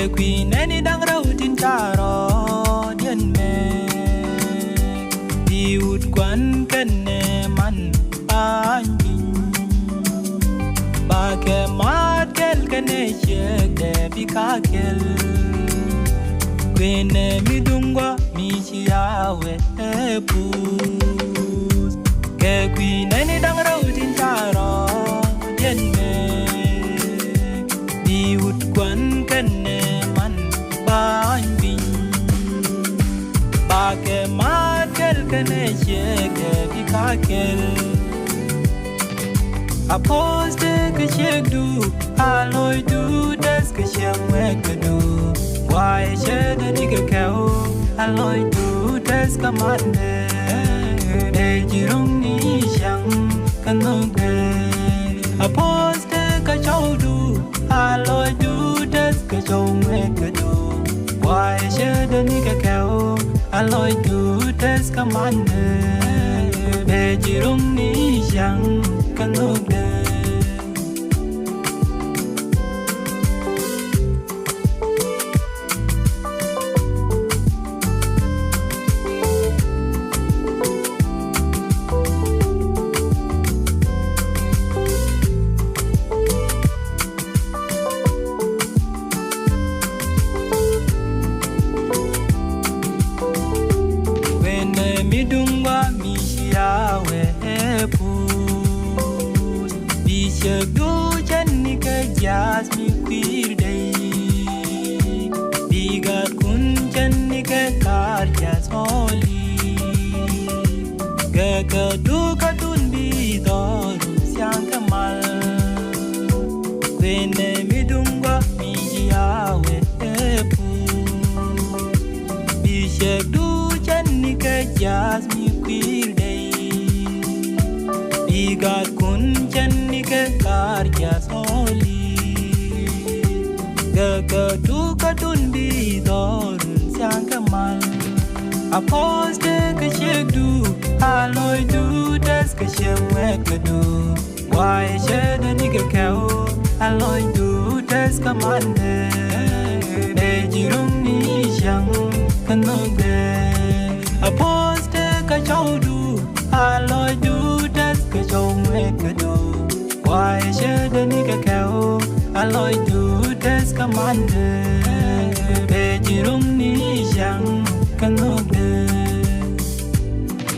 Queen any dang road in Charo, Dian me. Di would quan can man, Anjin. Back a mad kel can shake the Picakel. Queen midungwa, Michiawe, Pus. Queen any dang road in Charo, Dian me. Di would quan can man, Banjin. Back a mad kel can shake the Picakel. A post que shake do, alloy do, that's que shake make do. Why share the nigga cow, alloy do, that's command. They jirung ni shang, canong day. A post que show do, alloy do, that's que show make do. Why share the nigga cow, alloy do, that's command. They jirung ni shang, canong day. Midungwa Michiawe Pus Bishop do Janika Jas mi queer day Bigat kun Janika Kar Jas Holy Gaka do Katun Bidoru Siang Kamal Kwene Midungwa Michiawe Pus Bishop do Janika Jas mi queer day Bigat kun Janika Kar Jas Holy Gaka du Katun Bidorun Siang Kamal A post que shake do Alloy do Das que shake wek do Why share the nigga cow Alloy do Das commande De jirung ni shang Kanong de A post que show do Alloy do Das que show make do Why share the nigga cow Alloy do Das commande De jirung ni shang Kanong de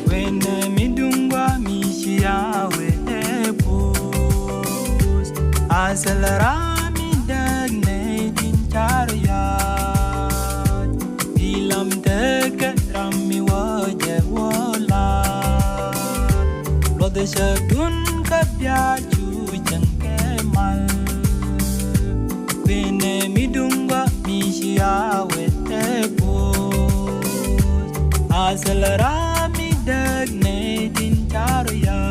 When midungwa Michiawe Pus Asalara mi dagne din chariyat Bilam teke rami waje wolat Lode shadun kapya chu jangke mal When midungwa Michiawe Pus Asalara mi dagne din chariyat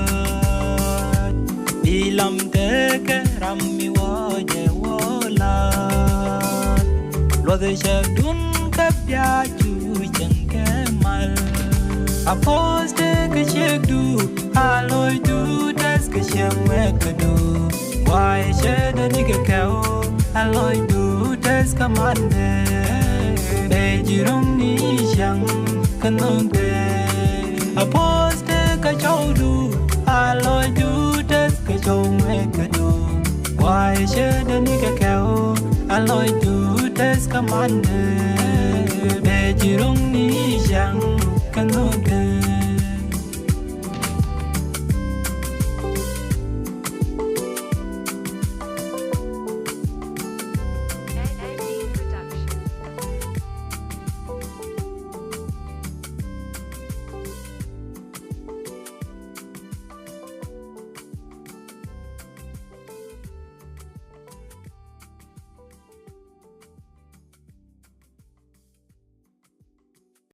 Bilam teke rami waje wolat Lode shadun kapya chu jangke mal A post que shake do Alloy do Das que shake wek do Why share the nigga cow Alloy do Das commande De jirung ni shang Kanong de A post que show do Alloy do Das que show wek do Why share the nigga cow Alloy do Das commande De jirung ni shang Kanong de